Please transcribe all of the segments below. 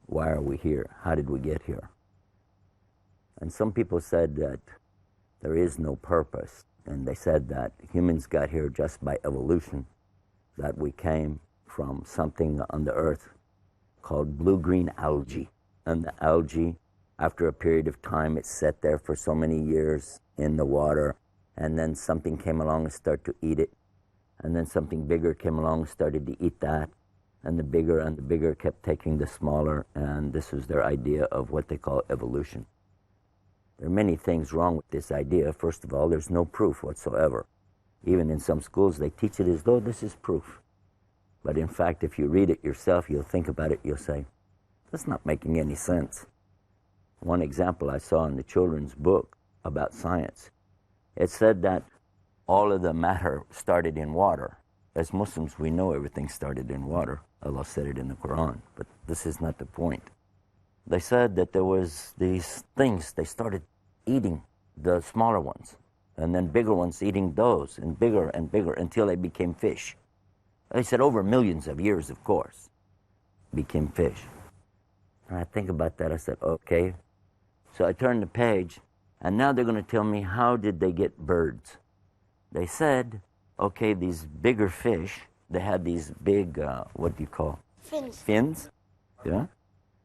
Why are we here? How did we get here? And some people said that there is no purpose. And they said that humans got here just by evolution, that we came from something on the earth called blue-green algae. And the algae, after a period of time, it sat there for so many years in the water, and then something came along and started to eat it. And then something bigger came along and started to eat that. And the bigger kept taking the smaller, and this was their idea of what they call evolution. There are many things wrong with this idea. First of all, there's no proof whatsoever. Even in some schools, they teach it as though this is proof. But in fact, if you read it yourself, you'll think about it, you'll say, that's not making any sense. One example I saw in the children's book about science, it said that all of the matter started in water. As Muslims, we know everything started in water. Allah said it in the Quran, but this is not the point. They said that there was these things, they started eating the smaller ones, and then bigger ones eating those, and bigger until they became fish. They said over millions of years, of course, became fish. And I think about that, I said, okay. So I turned the page, and now they're going to tell me how did they get birds. They said, okay, these bigger fish, they had these big, what do you call? Fins. Fins, yeah.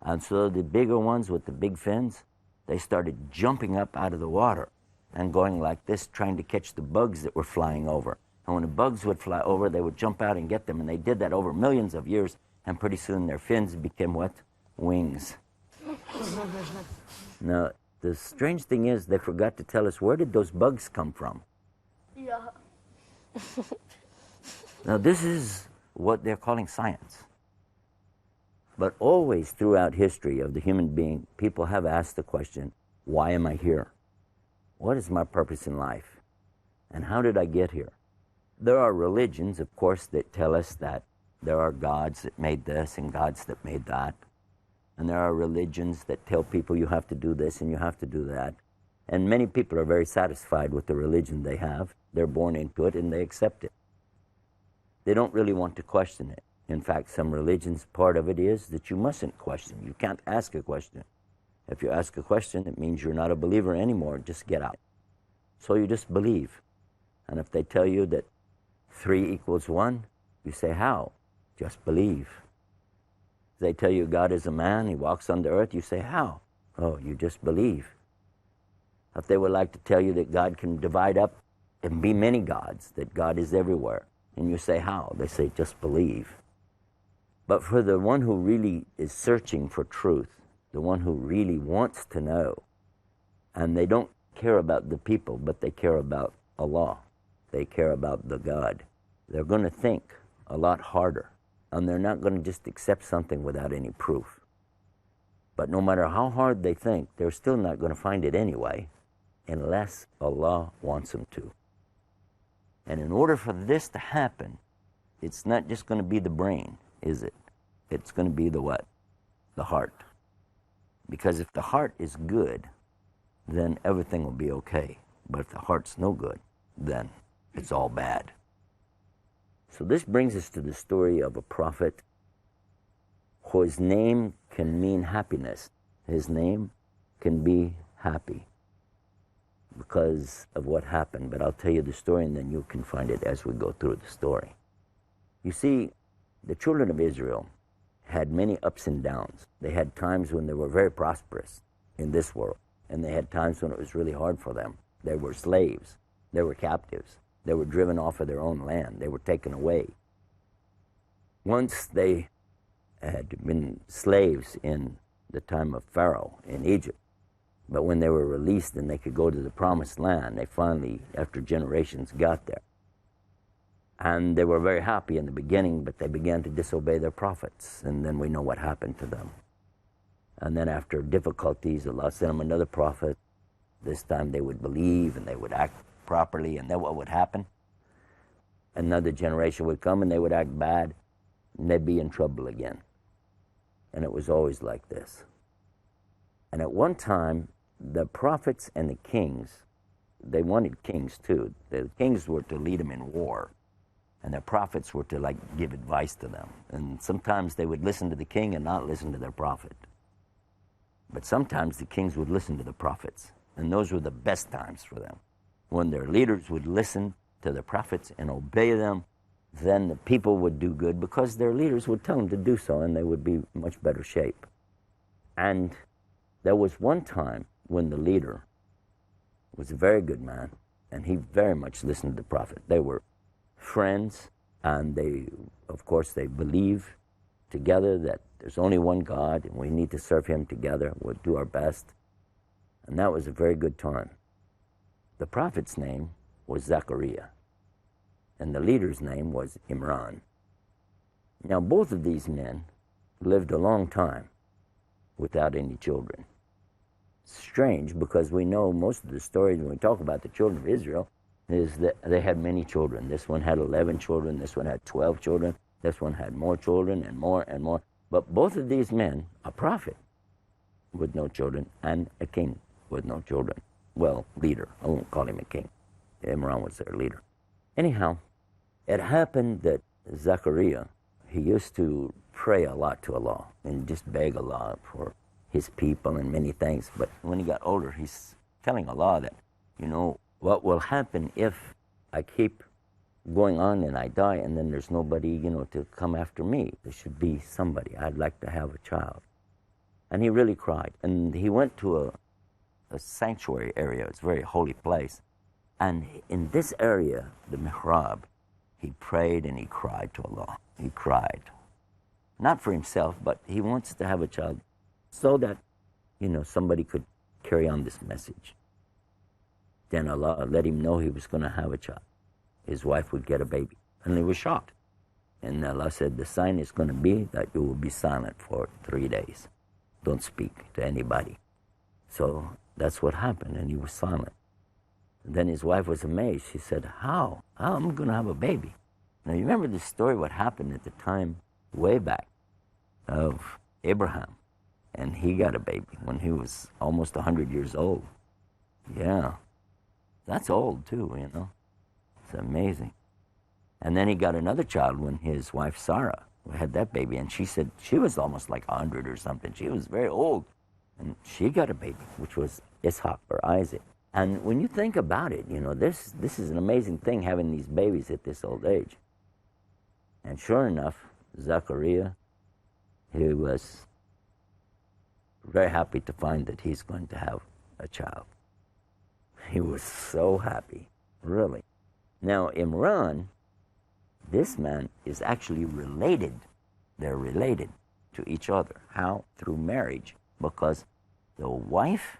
And so the bigger ones with the big fins, they started jumping up out of the water and going like this, trying to catch the bugs that were flying over. And when the bugs would fly over, they would jump out and get them. And they did that over millions of years. And pretty soon their fins became what? Wings. Now, the strange thing is they forgot to tell us, where did those bugs come from? Yeah. Now, this is what they're calling science. But always throughout history of the human being, people have asked the question, why am I here? What is my purpose in life? And how did I get here? There are religions, of course, that tell us that there are gods that made this and gods that made that. And there are religions that tell people you have to do this and you have to do that. And many people are very satisfied with the religion they have. They're born into it and they accept it. They don't really want to question it. In fact, some religions, part of it is that you mustn't question. You can't ask a question. If you ask a question, it means you're not a believer anymore. Just get out. So you just believe. And if they tell you that 3 equals 1, you say, how? Just believe. If they tell you God is a man, he walks on the earth, you say, how? Oh, you just believe. If they would like to tell you that God can divide up and be many gods, that God is everywhere, and you say, how? They say, just believe. But for the one who really is searching for truth, the one who really wants to know, and they don't care about the people, but they care about Allah, they care about the God, they're going to think a lot harder, and they're not going to just accept something without any proof. But no matter how hard they think, they're still not going to find it anyway, unless Allah wants them to. And in order for this to happen, it's not just going to be the brain, is it? It's going to be the what? The heart. Because if the heart is good, then everything will be okay. But if the heart's no good, then it's all bad. So this brings us to the story of a prophet whose name can mean happiness. His name can be happy because of what happened. But I'll tell you the story and then you can find it as we go through the story. You see, the children of Israel had many ups and downs. They had times when they were very prosperous in this world, and they had times when it was really hard for them. They were slaves. They were captives. They were driven off of their own land. They were taken away. Once they had been slaves in the time of Pharaoh in Egypt, but when they were released and they could go to the promised land, they finally, after generations, got there. And they were very happy in the beginning, but they began to disobey their prophets. And then we know what happened to them. And then after difficulties, Allah sent them another prophet. This time they would believe and they would act properly. And then what would happen? Another generation would come and they would act bad. And they'd be in trouble again. And it was always like this. And at one time, the prophets and the kings, they wanted kings too. The kings were to lead them in war. And their prophets were to give advice to them. And sometimes they would listen to the king and not listen to their prophet. But sometimes the kings would listen to the prophets, and those were the best times for them. When their leaders would listen to the prophets and obey them, then the people would do good because their leaders would tell them to do so, and they would be in much better shape. And there was one time when the leader was a very good man, and he very much listened to the prophet. They were friends, and of course, they believe together that there's only one God, and we need to serve him together. We'll do our best. And that was a very good time. The prophet's name was Zechariah, and the leader's name was Imran. Now, both of these men lived a long time without any children. Strange, because we know most of the stories when we talk about the children of Israel is that they had many children. This one had 11 children, this one had 12 children, this one had more children and more and more. But both of these men, a prophet with no children and a king with no children. Well, leader. I won't call him a king. Imran was their leader. Anyhow, it happened that Zechariah, he used to pray a lot to Allah and just beg Allah for his people and many things. But when he got older, he's telling Allah that, what will happen if I keep going on and I die and then there's nobody, to come after me. There should be somebody. I'd like to have a child. And he really cried. And he went to a sanctuary area. It's a very holy place. And in this area, the mihrab, he prayed and he cried to Allah. He cried. Not for himself, but he wants to have a child so that, somebody could carry on this message. Then Allah let him know he was going to have a child. His wife would get a baby. And he was shocked. And Allah said, the sign is going to be that you will be silent for 3 days. Don't speak to anybody. So that's what happened, and he was silent. And then his wife was amazed. She said, how? How am I going to have a baby? Now, you remember the story, what happened at the time, way back, of Abraham. And he got a baby when he was almost 100 years old. Yeah. That's old, too, It's amazing. And then he got another child when his wife, Sarah, had that baby. And she said she was almost like 100 or something. She was very old. And she got a baby, which was Ishaq or Isaac. And when you think about it, this is an amazing thing, having these babies at this old age. And sure enough, Zechariah, he was very happy to find that he's going to have a child. He was so happy, really. Now, Imran, this man is actually related. They're related to each other. How? Through marriage. Because the wife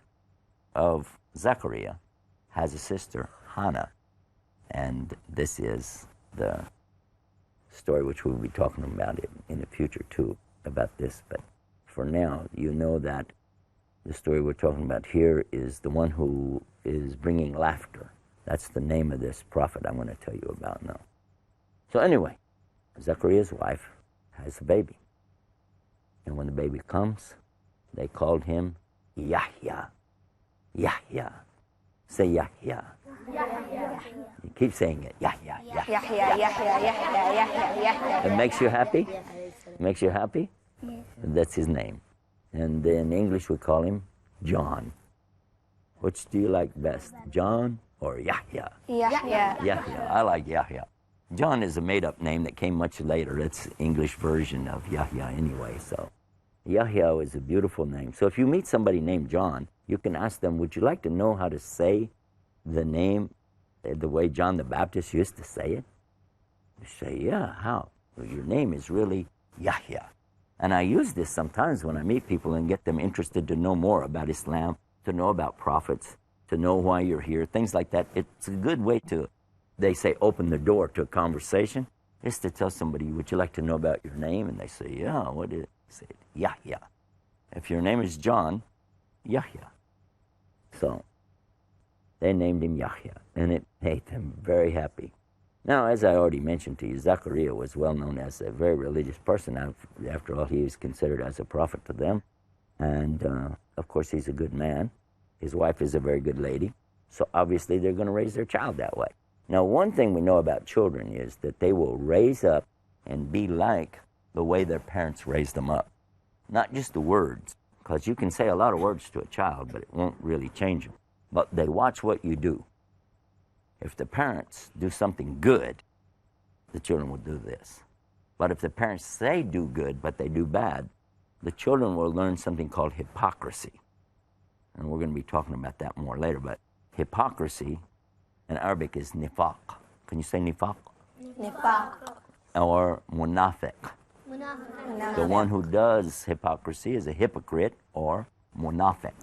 of Zechariah has a sister, Hannah. And this is the story which we'll be talking about in the future, too, about this. But for now, you know that the story we're talking about here is the one who is bringing laughter. That's the name of this prophet I'm going to tell you about now. So anyway, Zechariah's wife has a baby. And when the baby comes, they called him Yahya. Yahya. Say Yahya. Yahya. You keep saying it. Yahya. Yahya. Yahya. Yahya. Yahya. Yahya. It makes you happy? Makes you happy? Yes. That's his name. And in English we call him John. Which do you like best, John or Yahya? Yahya. Yahya. I like Yahya. John is a made-up name that came much later. It's the English version of Yahya anyway. So Yahya is a beautiful name. So if you meet somebody named John, you can ask them, would you like to know how to say the name the way John the Baptist used to say it? You say, yeah, how? Well, your name is really Yahya. And I use this sometimes when I meet people and get them interested to know more about Islam, to know about prophets, to know why you're here, things like that. It's a good way to, they say, open the door to a conversation, is to tell somebody, would you like to know about your name? And they say, yeah, what is it? I say, Yahya. If your name is John, Yahya. So they named him Yahya, and it made them very happy. Now, as I already mentioned to you, Zechariah was well known as a very religious person. After all, he was considered as a prophet to them. And, of course, he's a good man. His wife is a very good lady. So, obviously, they're going to raise their child that way. Now, one thing we know about children is that they will raise up and be like the way their parents raised them up. Not just the words, because you can say a lot of words to a child, but it won't really change them. But they watch what you do. If the parents do something good, the children will do this. But if the parents say do good, but they do bad, the children will learn something called hypocrisy. And we're going to be talking about that more later. But hypocrisy in Arabic is nifaq. Can you say nifaq? Nifaq. Or munafiq. The one who does hypocrisy is a hypocrite or munafiq.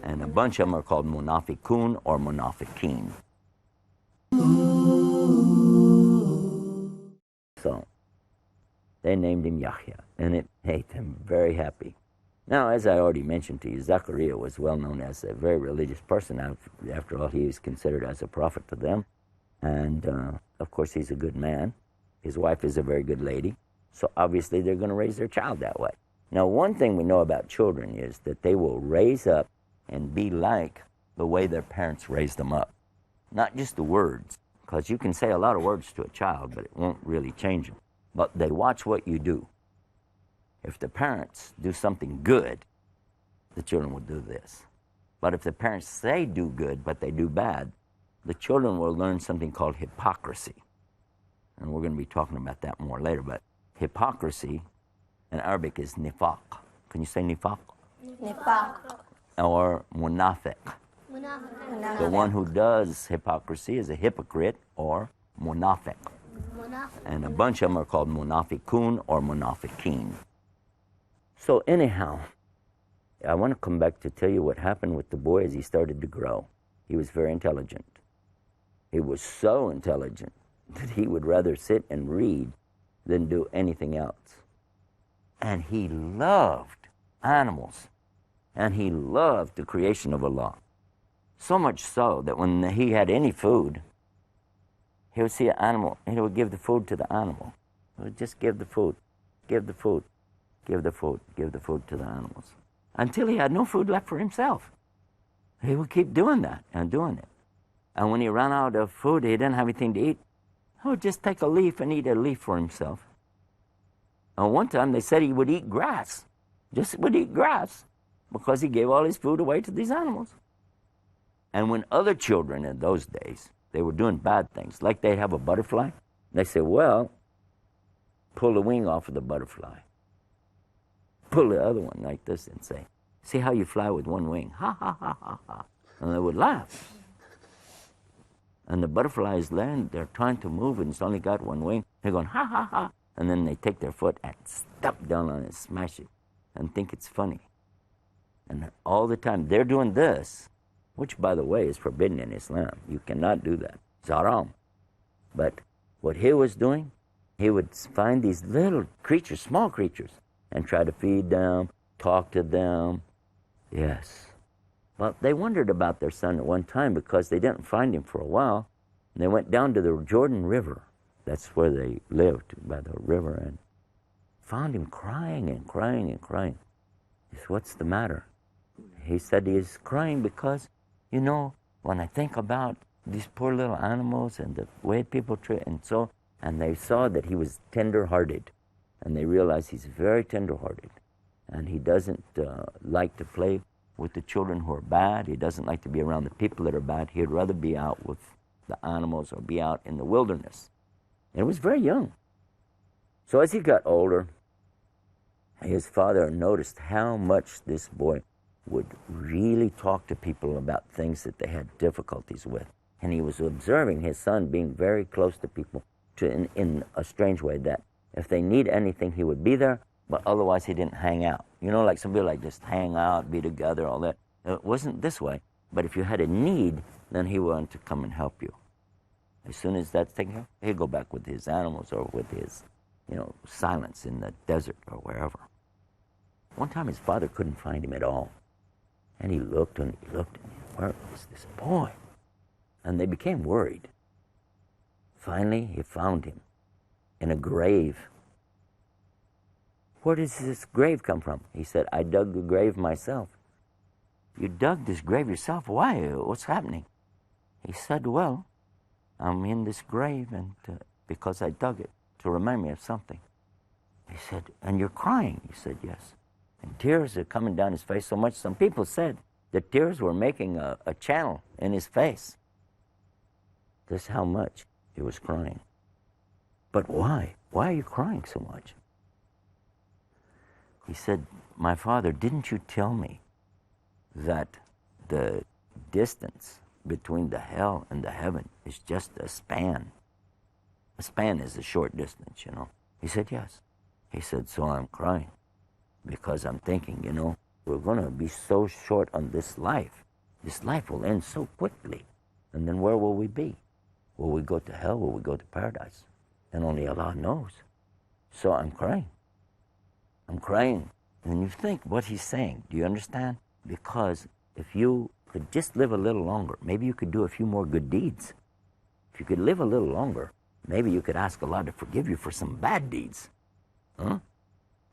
And a bunch of them are called munafiqun or munafiqeen. So they named him Yahya, and it made them very happy. Now, as I already mentioned to you, Zachariah was well known as a very religious person. After all, he was considered as a prophet to them. And, of course, he's a good man. His wife is a very good lady. So obviously they're going to raise their child that way. Now, one thing we know about children is that they will raise up and be like the way their parents raised them up. Not just the words, because you can say a lot of words to a child, but it won't really change them. But they watch what you do. If the parents do something good, the children will do this. But if the parents say do good, but they do bad, the children will learn something called hypocrisy. And we're going to be talking about that more later. But hypocrisy in Arabic is nifaq. Can you say nifaq? Nifaq. Or munafiq. The one who does hypocrisy is a hypocrite or munafiq. And a bunch of them are called munafiqun or munafiqeen. So anyhow, I want to come back to tell you what happened with the boy as he started to grow. He was very intelligent. He was so intelligent that he would rather sit and read than do anything else. And he loved animals. And he loved the creation of Allah. So much so that when he had any food, he would see an animal, and he would give the food to the animal. He would just give the food, give the food, give the food, give the food to the animals. Until he had no food left for himself. He would keep doing that and doing it. And when he ran out of food, he didn't have anything to eat, he would just take a leaf and eat a leaf for himself. And one time they said he would eat grass, just would eat grass, because he gave all his food away to these animals. And when other children in those days, they were doing bad things, like they'd have a butterfly, they say, well, pull the wing off of the butterfly. Pull the other one like this and say, see how you fly with one wing, ha, ha, ha, ha, ha. And they would laugh. And the butterflies land, they're trying to move and it's only got one wing. They're going, ha, ha, ha. And then they take their foot and step down on it, smash it, and think it's funny. And all the time they're doing this, which, by the way, is forbidden in Islam. You cannot do that. It's haram. But what he was doing, he would find these little creatures, small creatures, and try to feed them, talk to them. Yes. Well, they wondered about their son at one time because they didn't find him for a while. And they went down to the Jordan River. That's where they lived, by the river, and found him crying and crying and crying. He said, what's the matter? He said he's crying because, you know, when I think about these poor little animals and the way people treat, and they saw that he was tender-hearted, and they realized he's very tender-hearted, and he doesn't like to play with the children who are bad. He doesn't like to be around the people that are bad. He'd rather be out with the animals or be out in the wilderness. And he was very young. So as he got older, his father noticed how much this boy would really talk to people about things that they had difficulties with. And he was observing his son being very close to people in a strange way, that if they need anything, he would be there, but otherwise he didn't hang out. You know, like some people like just hang out, be together, all that. It wasn't this way. But if you had a need, then he wanted to come and help you. As soon as that's taken care of, he'd go back with his animals or with his, silence in the desert or wherever. One time his father couldn't find him at all. And he looked and he looked, and where was this boy? And they became worried. Finally, he found him in a grave. Where does this grave come from? He said, I dug the grave myself. You dug this grave yourself? Why? What's happening? He said, well, I'm in this grave and because I dug it to remind me of something. He said, and you're crying? He said, yes. And tears are coming down his face so much, some people said the tears were making a channel in his face. This is how much he was crying. But why? Why are you crying so much? He said, my father, didn't you tell me that the distance between the hell and the heaven is just a span? A span is a short distance, you know. He said, yes. He said, so I'm crying because I'm thinking, you know, we're going to be so short on this life. This life will end so quickly. And then where will we be? Will we go to hell? Will we go to paradise? And only Allah knows. So I'm crying. I'm crying. And you think what he's saying, do you understand? Because if you could just live a little longer, maybe you could do a few more good deeds. If you could live a little longer, maybe you could ask Allah to forgive you for some bad deeds. Huh?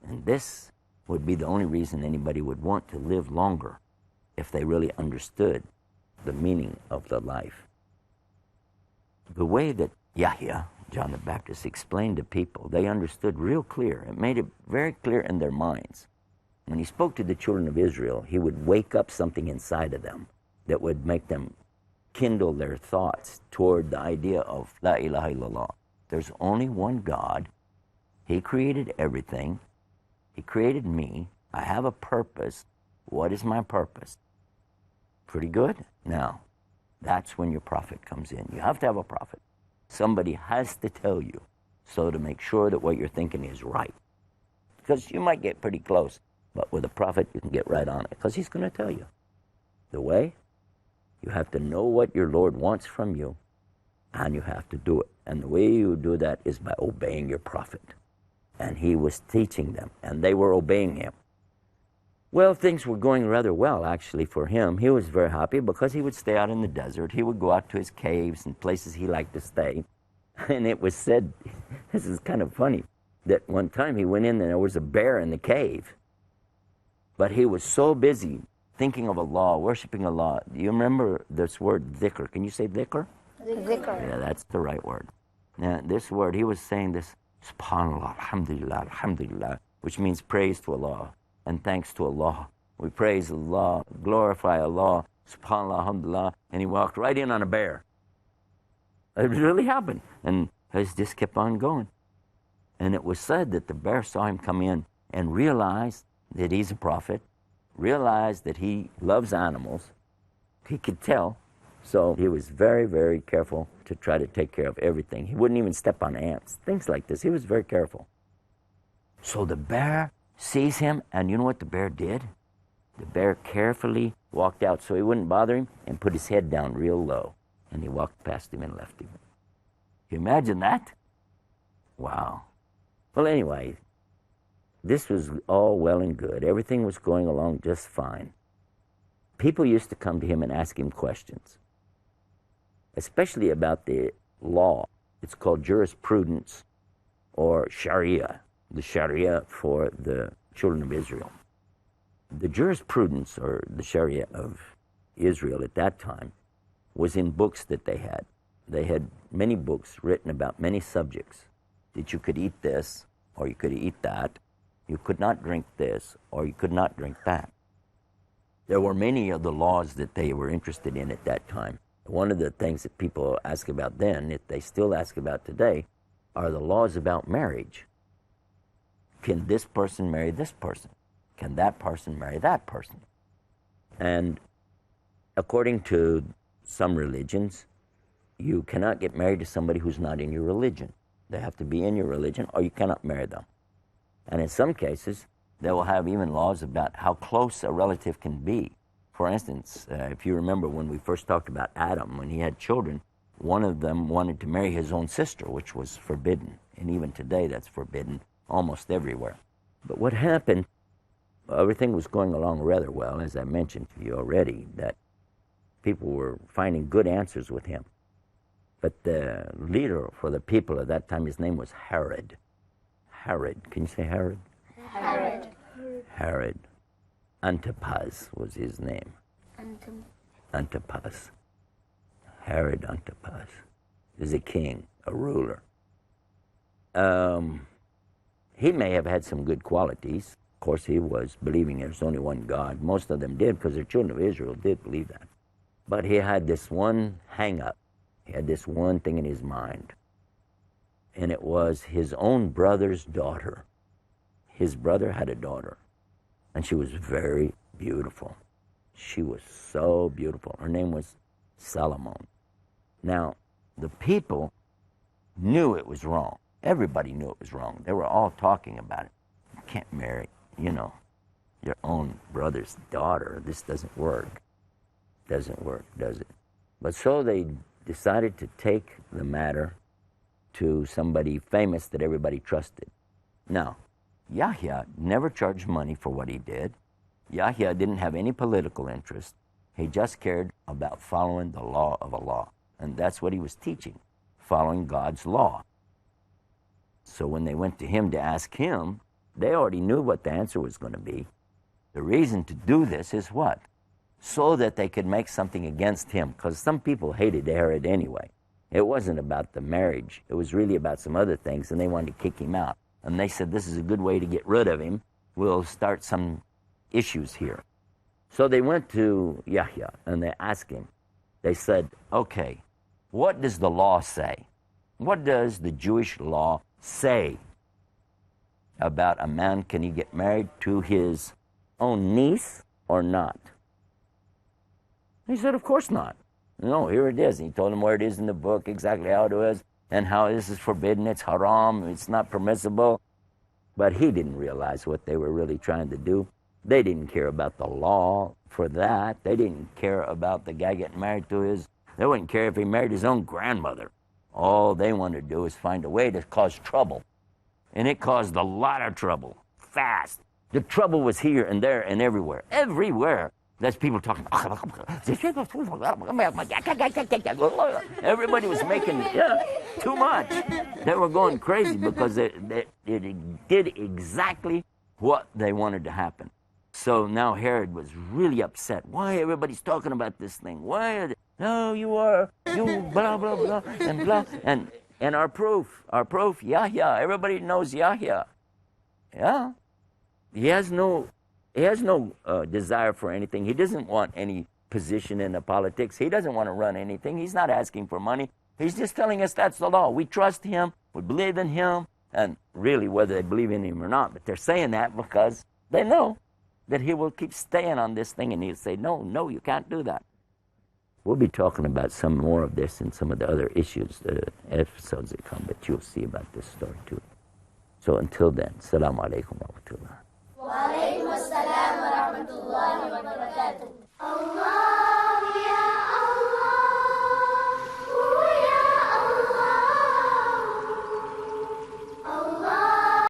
And this would be the only reason anybody would want to live longer if they really understood the meaning of the life. The way that Yahya, John the Baptist, explained to people, they understood real clear. It made it very clear in their minds. When he spoke to the children of Israel, he would wake up something inside of them that would make them kindle their thoughts toward the idea of La ilaha illallah. There's only one God. He created everything. He created me. I have a purpose. What is my purpose? Pretty good? Now, that's when your prophet comes in. You have to have a prophet. Somebody has to tell you so to make sure that what you're thinking is right. Because you might get pretty close, but with a prophet, you can get right on it because he's going to tell you. The way, you have to know what your Lord wants from you, and you have to do it. And the way you do that is by obeying your prophet. And he was teaching them, and they were obeying him. Well, things were going rather well, actually, for him. He was very happy because he would stay out in the desert. He would go out to his caves and places he liked to stay. And it was said, this is kind of funny, that one time he went in and there was a bear in the cave. But he was so busy thinking of Allah, worshiping Allah. Do you remember this word, dhikr? Can you say dhikr? Dhikr. Yeah, that's the right word. Now, this word, he was saying this, subhanallah, alhamdulillah, alhamdulillah, which means praise to Allah and thanks to Allah. We praise Allah, glorify Allah, subhanallah, alhamdulillah, and he walked right in on a bear. It really happened. And he just kept on going. And it was said that the bear saw him come in and realized that he's a prophet, realized that he loves animals. He could tell. So he was very, very careful to try to take care of everything. He wouldn't even step on ants, things like this. He was very careful. So the bear sees him, and you know what the bear did? The bear carefully walked out so he wouldn't bother him and put his head down real low. And he walked past him and left him. Can you imagine that? Wow. Well, anyway, this was all well and good. Everything was going along just fine. People used to come to him and ask him questions, especially about the law. It's called jurisprudence or Sharia, the Sharia for the children of Israel. The jurisprudence or the Sharia of Israel at that time was in books that they had. They had many books written about many subjects, that you could eat this or you could eat that. You could not drink this or you could not drink that. There were many of the laws that they were interested in at that time. One of the things that people ask about then, that they still ask about today, are the laws about marriage. Can this person marry this person? Can that person marry that person? And according to some religions, you cannot get married to somebody who's not in your religion. They have to be in your religion or you cannot marry them. And in some cases, they will have even laws about how close a relative can be. For instance, if you remember when we first talked about Adam, when he had children, one of them wanted to marry his own sister, which was forbidden. And even today, that's forbidden almost everywhere. But what happened, everything was going along rather well, as I mentioned to you already, that people were finding good answers with him. But the leader for the people at that time, his name was Herod. Herod, can you say Herod? Herod. Herod. Antipas was his name. Antipas. Herod Antipas is a king, a ruler. He may have had some good qualities. Of course, he was believing there's only one God. Most of them did, because the children of Israel did believe that. But he had this one hang-up. He had this one thing in his mind. And it was his own brother's daughter. His brother had a daughter, and she was very beautiful. She was so beautiful. Her name was Solomon. Now, the people knew it was wrong. Everybody knew it was wrong. They were all talking about it. You can't marry, your own brother's daughter. This doesn't work. Doesn't work, does it? But so they decided to take the matter to somebody famous that everybody trusted. Now, Yahya never charged money for what he did. Yahya didn't have any political interest. He just cared about following the law of Allah. And that's what he was teaching, following God's law. So when they went to him to ask him, they already knew what the answer was going to be. The reason to do this is what? So that they could make something against him, because some people hated Herod anyway. It wasn't about the marriage. It was really about some other things, and they wanted to kick him out. And they said, this is a good way to get rid of him. We'll start some issues here. So they went to Yahya, and they asked him. They said, okay, what does the law say? What does the Jewish law say about a man? Can he get married to his own niece or not? He said, of course not. No, here it is. He told him where it is in the book, exactly how it was, and how this is forbidden, it's haram, it's not permissible. But he didn't realize what they were really trying to do. They didn't care about the law for that. They didn't care about the guy getting married to his, they wouldn't care if he married his own grandmother. All they wanted to do is find a way to cause trouble. And it caused a lot of trouble, fast. The trouble was here and there and everywhere. Everywhere. There's people talking. Everybody was making too much. They were going crazy because it did exactly what they wanted to happen. So now Herod was really upset. Why everybody's talking about this thing? Why? No, you blah blah blah and blah and our proof, Yahya. Everybody knows Yahya. Yeah, he has no desire for anything. He doesn't want any position in the politics. He doesn't want to run anything. He's not asking for money. He's just telling us that's the law. We trust him. We believe in him. And really, whether they believe in him or not, but they're saying that because they know that he will keep staying on this thing, and he'll say, no, you can't do that. We'll be talking about some more of this and some of the other issues, the episodes that come, but you'll see about this story too. So until then, Assalamu alaikum wa rahmatullah. Wa alaikum assalam.